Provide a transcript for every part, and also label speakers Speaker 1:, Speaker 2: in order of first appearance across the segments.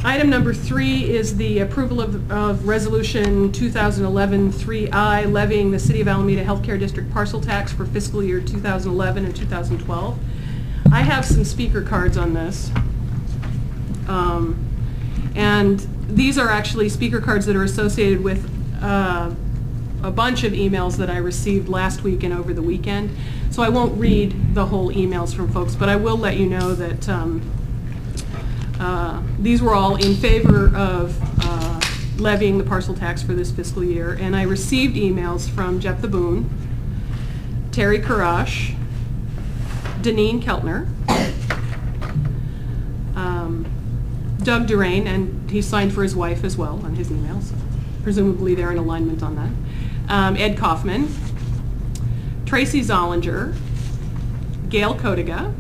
Speaker 1: Item number 3 is the approval of Resolution 2011-3I levying the City of Alameda Healthcare District parcel tax for fiscal year 2011 and 2012. I have some speaker cards on this. And these are actually speaker cards that are associated with a bunch of emails that I received last week and over the weekend. So I won't read the whole emails from folks, but I will let you know that these were all in favor of levying the parcel tax for this fiscal year. And I received emails from Jeff the Boone, Terry Karash, Deneen Keltner, Doug Durain, and he signed for his wife as well on his emails. Presumably they're in alignment on that. Ed Kaufman, Tracy Zollinger, Gail Kodiga,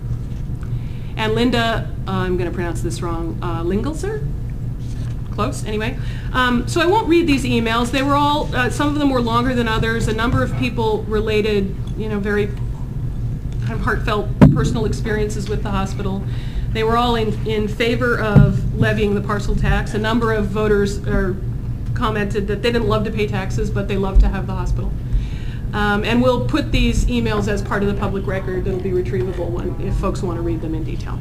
Speaker 1: and Linda, I'm going to pronounce this wrong, Lingelser? Close, anyway. So I won't read these emails. They were all, some of them were longer than others. A number of people related, very kind of heartfelt personal experiences with the hospital. They were all in favor of levying the parcel tax. A number of voters commented that they didn't love to pay taxes, but they love to have the hospital. And we'll put these emails as part of the public record. It'll be retrievable if folks want to read them in detail.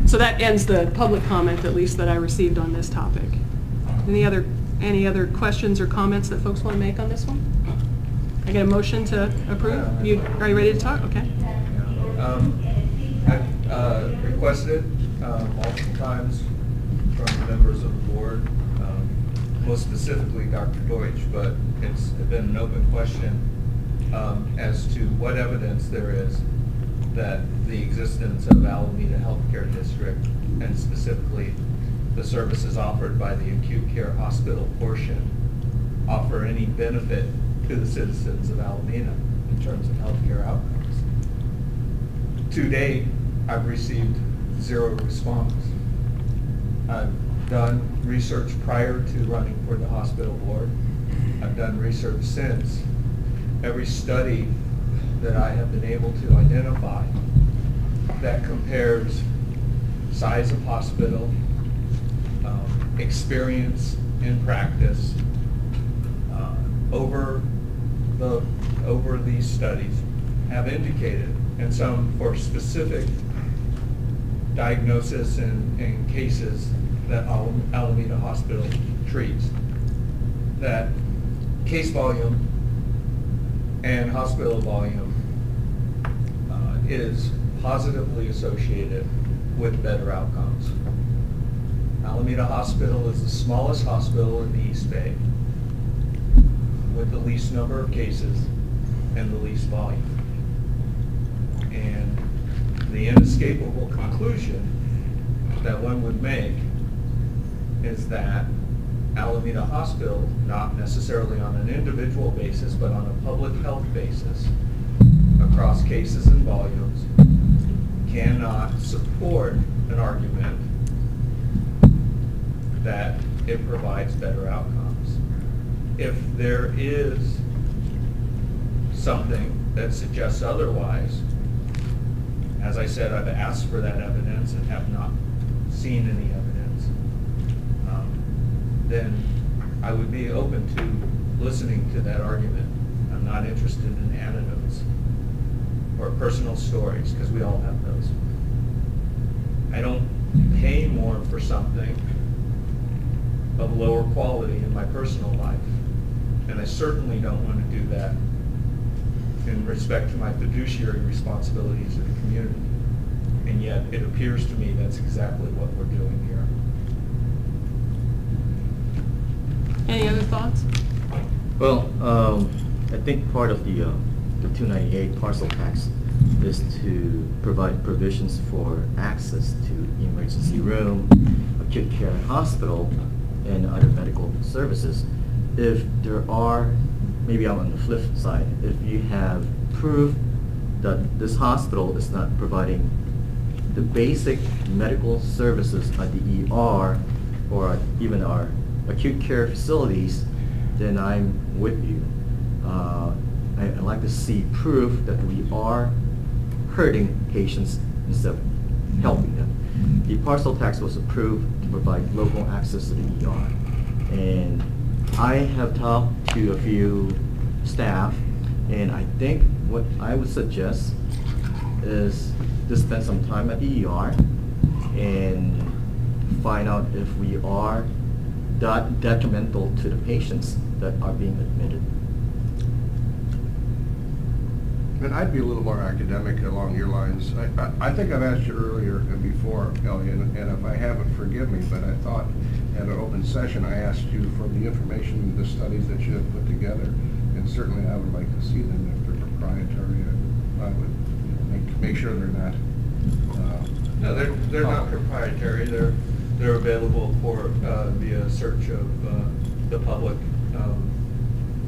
Speaker 1: So that ends the public comment, at least, that I received on this topic. Any other questions or comments that folks want to make on this one? I get a motion to approve? Are you ready to talk? Okay.
Speaker 2: I've requested multiple times from members of the board, most specifically Dr. Deutsch, but it's been an open question as to what evidence there is that the existence of Alameda Healthcare District, and specifically the services offered by the acute care hospital portion, offer any benefit to the citizens of Alameda in terms of healthcare outcomes. To date, I've received 0 response. I've done research prior to running for the hospital board. I've done research since. Every study that I have been able to identify that compares size of hospital, experience in practice, over these studies have indicated, and some for specific diagnosis and cases that Alameda Hospital treats, that case volume and hospital volume is positively associated with better outcomes. Alameda Hospital is the smallest hospital in the East Bay with the least number of cases and the least volume. And the inescapable conclusion that one would make is that Alameda Hospital, not necessarily on an individual basis, but on a public health basis, across cases and volumes, cannot support an argument that it provides better outcomes. If there is something that suggests otherwise, as I said, I've asked for that evidence and have not seen any evidence, then I would be open to listening to that argument. I'm not interested in anecdotes or personal stories, because we all have those. I don't pay more for something of lower quality in my personal life, and I certainly don't want to do that in respect to my fiduciary responsibilities to the community. And yet it appears to me that's exactly what we're doing here.
Speaker 1: Any other thoughts?
Speaker 3: Well, I think part of the 298 parcel tax is to provide provisions for access to emergency room, acute care hospital, and other medical services. If there are, maybe on the flip side, if you have proof that this hospital is not providing the basic medical services at the ER or even our acute care facilities, then I'm with you. I'd like to see proof that we are hurting patients instead of helping them. the parcel tax was approved to provide local access to the ER. And I have talked to a few staff, and I think what I would suggest is to spend some time at the ER and find out if we are detrimental to the patients that are being admitted.
Speaker 4: And I'd be a little more academic along your lines. I think I've asked you earlier and before, Ellie, and if I haven't, forgive me, but I thought at an open session I asked you for the information, the studies that you have put together, and certainly I would like to see them if they're proprietary. I would make sure they're not.
Speaker 2: No, they're not proprietary. They're available for via search of the public.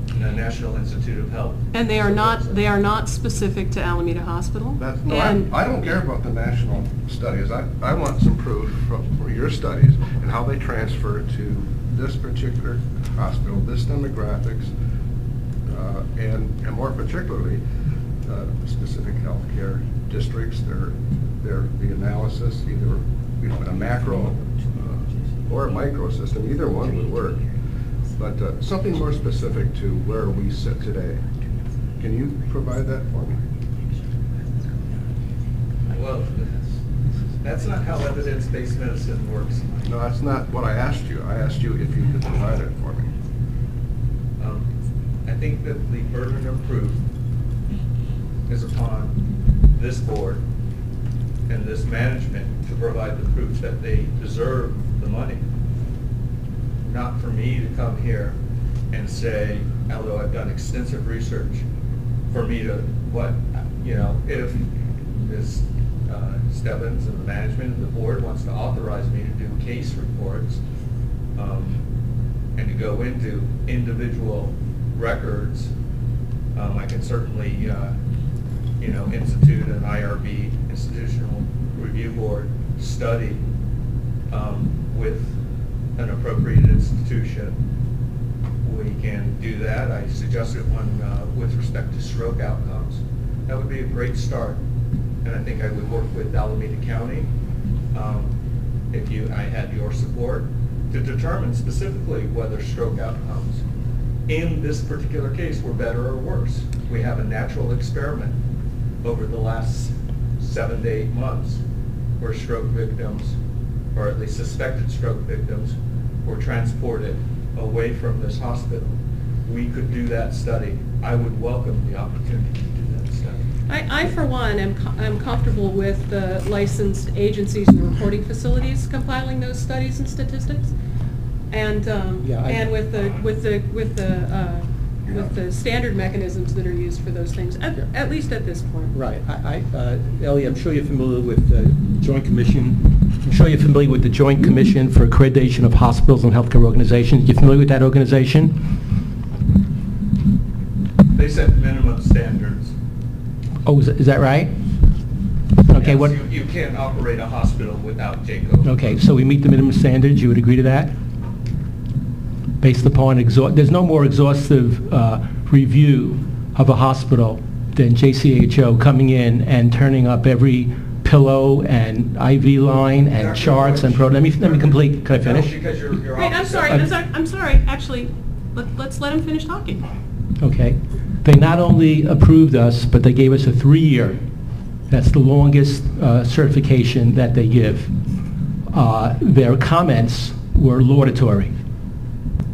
Speaker 2: The National Institute of Health.
Speaker 1: And they are not specific to Alameda Hospital.
Speaker 4: I don't care about the national studies. I want some proof from your studies and how they transfer to this particular hospital, this demographics, and more particularly specific healthcare districts. The analysis, either in a macro or a micro system, either one would work. But something more specific to where we sit today. Can you provide that for me?
Speaker 2: Well, that's not how evidence-based medicine works.
Speaker 4: No, that's not what I asked you. I asked you if you could provide it for me.
Speaker 2: I think that the burden of proof is upon this board and this management to provide the proof that they deserve the money. Not for me to come here and say, although I've done extensive research, for me to, if Ms. Stebbins and the management and the board wants to authorize me to do case reports and to go into individual records, I can certainly, institute an IRB, Institutional Review Board, study with an appropriate institution. We can do that. I suggested one with respect to stroke outcomes. That would be a great start. And I think I would work with Alameda County, if I had your support, to determine specifically whether stroke outcomes in this particular case were better or worse. We have a natural experiment over the last 7 to 8 months where stroke victims, or at least suspected stroke victims, were transported away from this hospital. We could do that study. I would welcome the opportunity to do that study.
Speaker 1: I for one, am comfortable with the licensed agencies and the reporting facilities compiling those studies and statistics, and with the standard mechanisms that are used for those things, at least at this point.
Speaker 5: Right. Ellie, I'm sure you're familiar with the Joint Commission. I'm sure you're familiar with the Joint Commission for Accreditation of Hospitals and Healthcare Organizations. You familiar with that organization?
Speaker 2: They set minimum standards.
Speaker 5: Oh, is that right? Okay.
Speaker 2: Yes,
Speaker 5: What?
Speaker 2: You can't operate a hospital without JACO.
Speaker 5: Okay. So we meet the minimum standards. You would agree to that? Based upon there's no more exhaustive review of a hospital than JCHO coming in and turning up every pillow and IV line and
Speaker 2: Dr.
Speaker 5: charts and
Speaker 2: George.
Speaker 5: let me complete. Can I finish?
Speaker 2: No, because you're
Speaker 1: Wait, I'm sorry. Actually, let's let him finish talking.
Speaker 5: Okay. They not only approved us, but they gave us a 3-year. That's the longest certification that they give. Their comments were laudatory.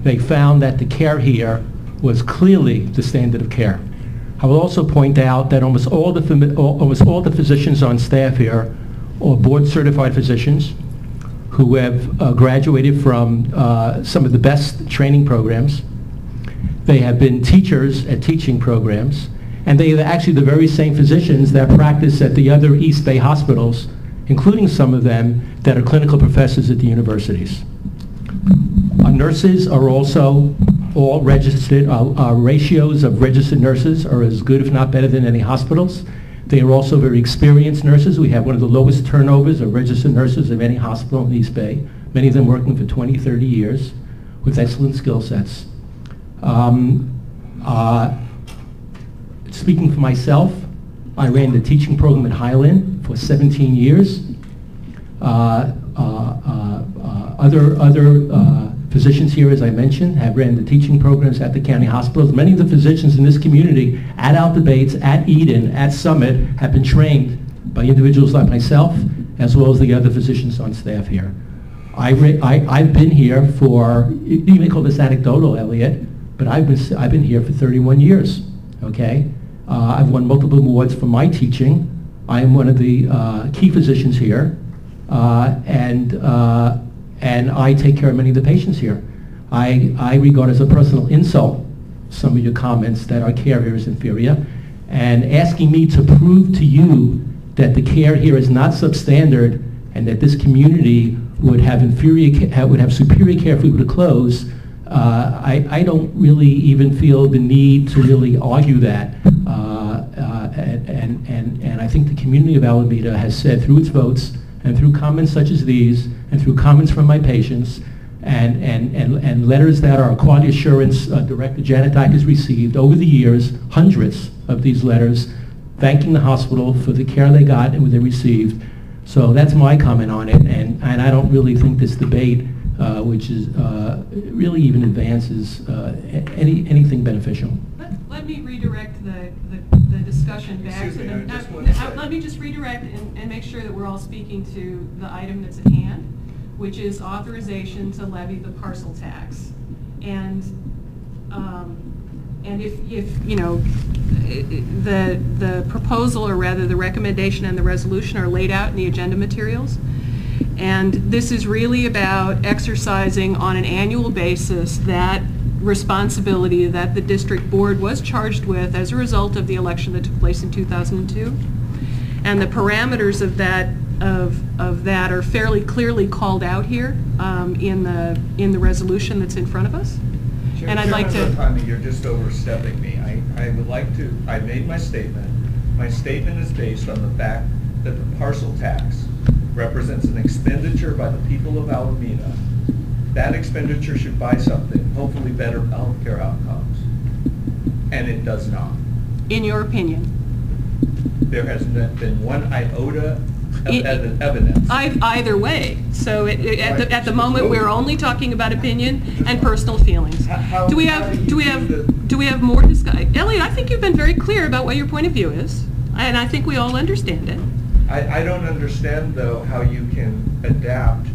Speaker 5: They found that the care here was clearly the standard of care. I will also point out that almost all the physicians on staff here are board-certified physicians who have graduated from some of the best training programs. They have been teachers at teaching programs, and they are actually the very same physicians that practice at the other East Bay hospitals, including some of them that are clinical professors at the universities. Our nurses are also all registered. Our ratios of registered nurses are as good, if not better, than any hospitals. They are also very experienced nurses. We have one of the lowest turnovers of registered nurses of any hospital in the East Bay, many of them working for 20, 30 years with excellent skill sets. Speaking for myself, I ran the teaching program at Highland for 17 years. Other physicians here, as I mentioned, have ran the teaching programs at the county hospitals. Many of the physicians in this community at Alta Bates, at Eden, at Summit, have been trained by individuals like myself, as well as the other physicians on staff here. I've been here for, you may call this anecdotal, Elliot, but I've been here for 31 years, okay? I've won multiple awards for my teaching. I am one of the key physicians here, and I take care of many of the patients here. I regard as a personal insult some of your comments that our care here is inferior, and asking me to prove to you that the care here is not substandard and that this community would have superior care if we were to close. I don't really even feel the need to really argue that. And I think the community of Alameda has said through its votes and through comments such as these and through comments from my patients and letters that our quality assurance director Janet Dyke has received over the years, hundreds of these letters thanking the hospital for the care they got and what they received. So that's my comment on it, and I don't really think this debate, which is really even advances anything beneficial.
Speaker 1: Let me redirect the discussion back to let me just redirect and make sure that we're all speaking to the item that's at hand, which is authorization to levy the parcel tax. And if you know, the proposal, or rather the recommendation and the resolution, are laid out in the agenda materials. And this is really about exercising on an annual basis that responsibility that the district board was charged with as a result of the election that took place in 2002. And the parameters of that are fairly clearly called out here in the resolution that's in front of us. And I'd like to...
Speaker 2: You're just overstepping me. I would like to... I made my statement. My statement is based on the fact that the parcel tax represents an expenditure by the people of Alameda. That expenditure should buy something, hopefully better healthcare outcomes. And it does not.
Speaker 1: In your opinion?
Speaker 2: There has not been one iota of evidence.
Speaker 1: Either way. So at the moment we're only talking about opinion and personal feelings. Do we have more discussion? Elliot, I think you've been very clear about what your point of view is, and I think we all understand it.
Speaker 2: I don't understand, though, how you can adapt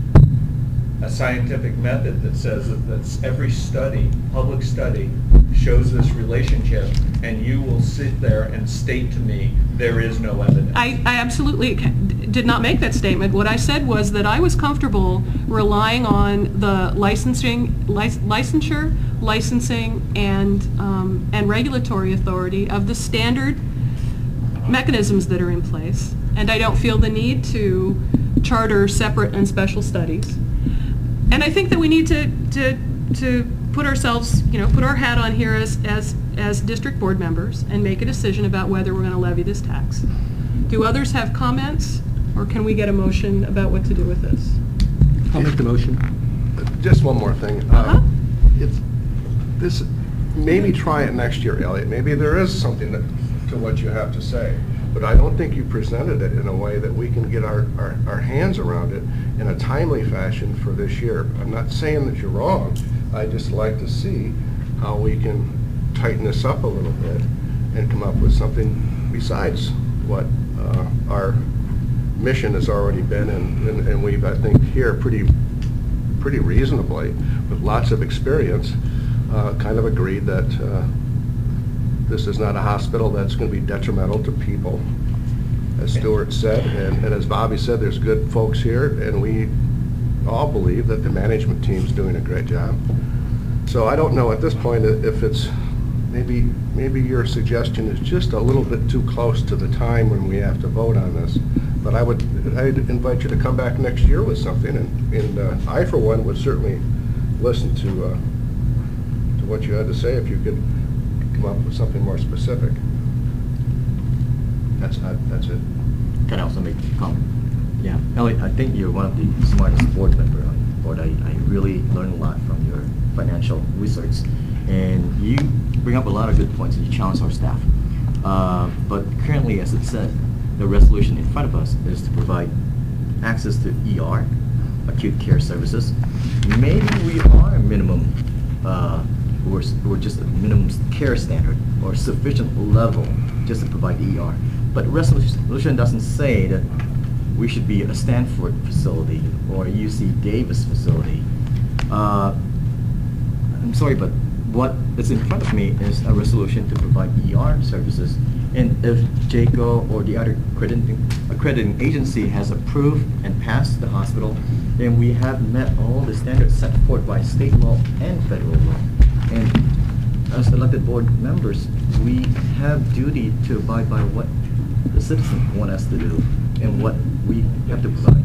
Speaker 2: a scientific method that says that every study, public study, shows this relationship, and you will sit there and state to me there is no evidence.
Speaker 1: I absolutely did not make that statement. What I said was that I was comfortable relying on the licensure, licensing, and regulatory authority of the standard mechanisms that are in place, and I don't feel the need to charter separate and special studies. And I think that we need to put ourselves, put our hat on here as district board members and make a decision about whether we're going to levy this tax. Do others have comments, or can we get a motion about what to do with this?
Speaker 5: I'll make the motion.
Speaker 4: Just one more thing. Maybe try it next year, Elliot. Maybe there is something to what you have to say. But I don't think you presented it in a way that we can get our hands around it in a timely fashion for this year. I'm not saying that you're wrong. I'd just like to see how we can tighten this up a little bit and come up with something besides what our mission has already been, and we've, I think, here pretty reasonably, with lots of experience, kind of agreed that this is not a hospital that's going to be detrimental to people, as Stuart said, and as Bobby said, there's good folks here, and we all believe that the management team's doing a great job. So I don't know at this point if it's, maybe your suggestion is just a little bit too close to the time when we have to vote on this. But I'd invite you to come back next year with something, and I, for one, would certainly listen to what you had to say if you could come up with something more specific. That's it.
Speaker 3: Can I also make a comment? Yeah, Elliot, I think you're one of the smartest board members on the board. I really learned a lot from your financial research, and you bring up a lot of good points and you challenge our staff. But currently, as it said, the resolution in front of us is to provide access to ER, acute care services. Maybe we are minimum, we're just a minimum care standard or sufficient level just to provide ER. But resolution doesn't say that we should be a Stanford facility or a UC Davis facility. I'm sorry, but what is in front of me is a resolution to provide ER services. And if JACO or the other accrediting agency has approved and passed the hospital, then we have met all the standards set forth by state law and federal law. And as elected board members, we have duty to abide by what the citizens want us to do and what we have to provide.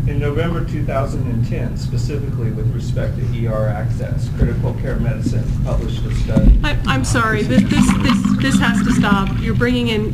Speaker 2: In November 2010, specifically with respect to ER access, Critical Care Medicine published a study.
Speaker 1: I'm sorry, this has to stop. You're bringing in,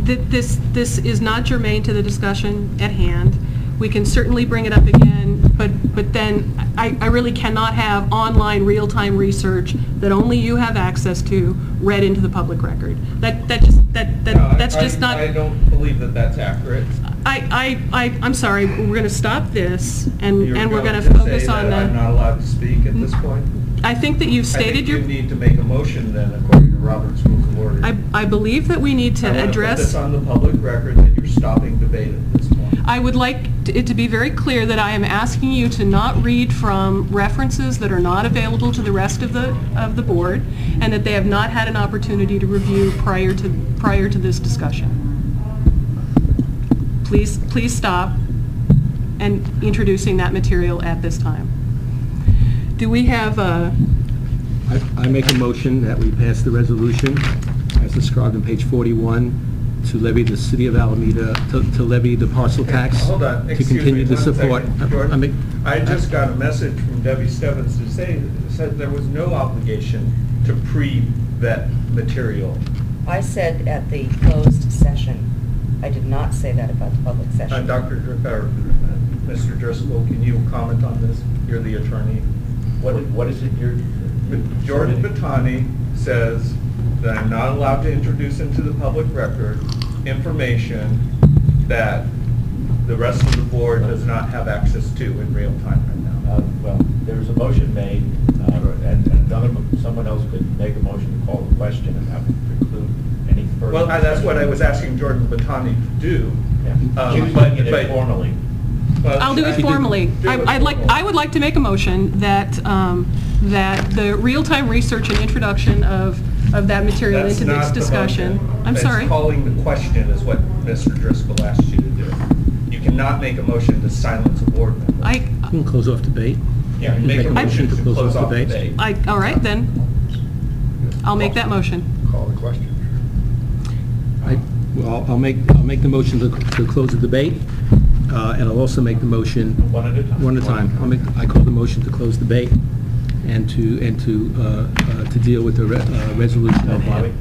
Speaker 1: this is not germane to the discussion at hand. We can certainly bring it up again, but then I really cannot have online real-time research that only you have access to read into the public record. That's just not.
Speaker 2: I don't believe that that's accurate.
Speaker 1: I'm sorry, we're going to stop this and we're going to
Speaker 2: You're
Speaker 1: focus
Speaker 2: say
Speaker 1: on
Speaker 2: that I'm not allowed to speak at this point?
Speaker 1: I think that you've stated your.
Speaker 2: I think you need to make a motion then, according to Robert's Rules of Order.
Speaker 1: I believe that we need to
Speaker 2: I want
Speaker 1: address.
Speaker 2: to put this on the public record that you're stopping debate at this point.
Speaker 1: I would like it to be very clear that I am asking you to not read from references that are not available to the rest of the board, and that they have not had an opportunity to review prior to this discussion. Please stop and introducing that material at this time. Do we have a?
Speaker 5: I make a motion that we pass the resolution as described on page 41 to levy the city of Alameda, to levy the parcel tax.
Speaker 2: Hold on,
Speaker 5: to
Speaker 2: excuse
Speaker 5: continue
Speaker 2: me,
Speaker 5: to support.
Speaker 2: Jordan. I just got a message from Debbie Stebbins to say, said there was no obligation to pre-vet material.
Speaker 6: I said at the closed session. I did not say that about the public session.
Speaker 2: Mr. Driscoll, can you comment on this? You're the attorney.
Speaker 7: What is it you're...
Speaker 2: Jordan Batani says that I'm not allowed to introduce into the public record information that the rest of the board does not have access to in real time right now.
Speaker 7: Well, there's a motion made, and someone else could make a motion to call the question and have to preclude any further...
Speaker 2: Well, that's what I was asking Jordan Batani to do.
Speaker 7: Yeah. She was doing it formally.
Speaker 2: Well,
Speaker 1: I'll do it formally. I would like to make a motion that that the real-time research and introduction of that material
Speaker 2: That's
Speaker 1: into this
Speaker 2: not the
Speaker 1: discussion.
Speaker 2: motion.
Speaker 1: I'm sorry.
Speaker 2: It's calling the question is what Mr. Driscoll asked you to do. You cannot make a motion to silence a board member.
Speaker 5: You can close off debate.
Speaker 2: Yeah, make a motion to close off debate.
Speaker 1: All right, then. I'll make that motion.
Speaker 4: Call the question.
Speaker 5: I'll make the motion to close the debate, and I'll also make the motion
Speaker 7: One at a time.
Speaker 5: One at a time. I call the motion to close debate and to deal with the resolution.
Speaker 7: No, Bobby?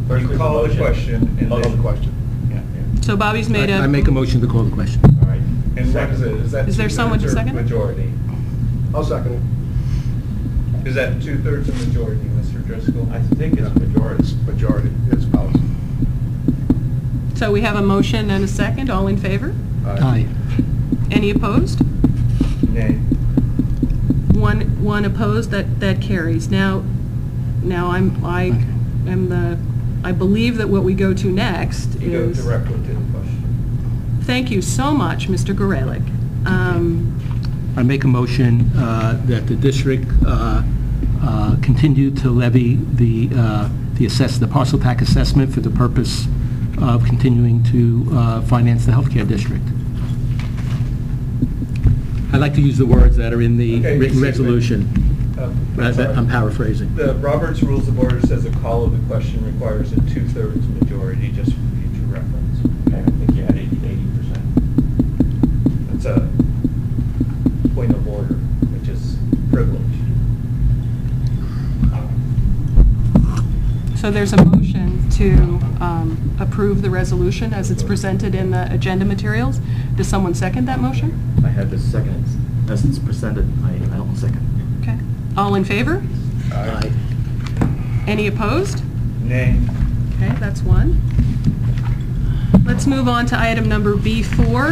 Speaker 7: First
Speaker 2: You
Speaker 7: there's a
Speaker 2: call the
Speaker 7: motion.
Speaker 2: question and
Speaker 7: Call the
Speaker 2: then...
Speaker 7: question. Yeah.
Speaker 1: So Bobby's made
Speaker 5: I
Speaker 1: a.
Speaker 5: make a motion to call the question.
Speaker 7: All right.
Speaker 2: And what is it? Is that
Speaker 1: Is there someone to
Speaker 2: 2/3 or
Speaker 1: second it?
Speaker 2: majority?
Speaker 4: I'll second it.
Speaker 2: Is that 2/3 of majority, Mr. Driscoll?
Speaker 7: I think it's majority.
Speaker 4: It's majority. It's policy.
Speaker 1: So we have a motion and a second. All in favor?
Speaker 5: Aye.
Speaker 1: Any opposed?
Speaker 2: Nay.
Speaker 1: One opposed. That carries. Now I believe that what we go to next
Speaker 2: You go
Speaker 1: is.
Speaker 2: directly to the question.
Speaker 1: Thank you so much, Mr. Gorelick.
Speaker 5: I make a motion that the district continue to levy the parcel tax assessment for the purpose of continuing to finance the healthcare district. I like to use the words that are in the
Speaker 2: Okay,
Speaker 5: written
Speaker 2: excuse me.
Speaker 5: resolution.
Speaker 2: sorry.
Speaker 5: I'm paraphrasing.
Speaker 2: The Robert's Rules of Order says a call of the question requires a 2/3 majority, just for future reference.
Speaker 7: Okay, I think you had 80%.
Speaker 2: That's a point of order, which is privilege.
Speaker 1: So there's a motion to approve the resolution as it's presented in the agenda materials. Does someone second that motion?
Speaker 3: I have the second. As it's presented, I don't second.
Speaker 1: Okay. All in favor?
Speaker 5: Aye.
Speaker 1: Any opposed?
Speaker 2: Nay.
Speaker 1: Okay, that's one. Let's move on to item number B4.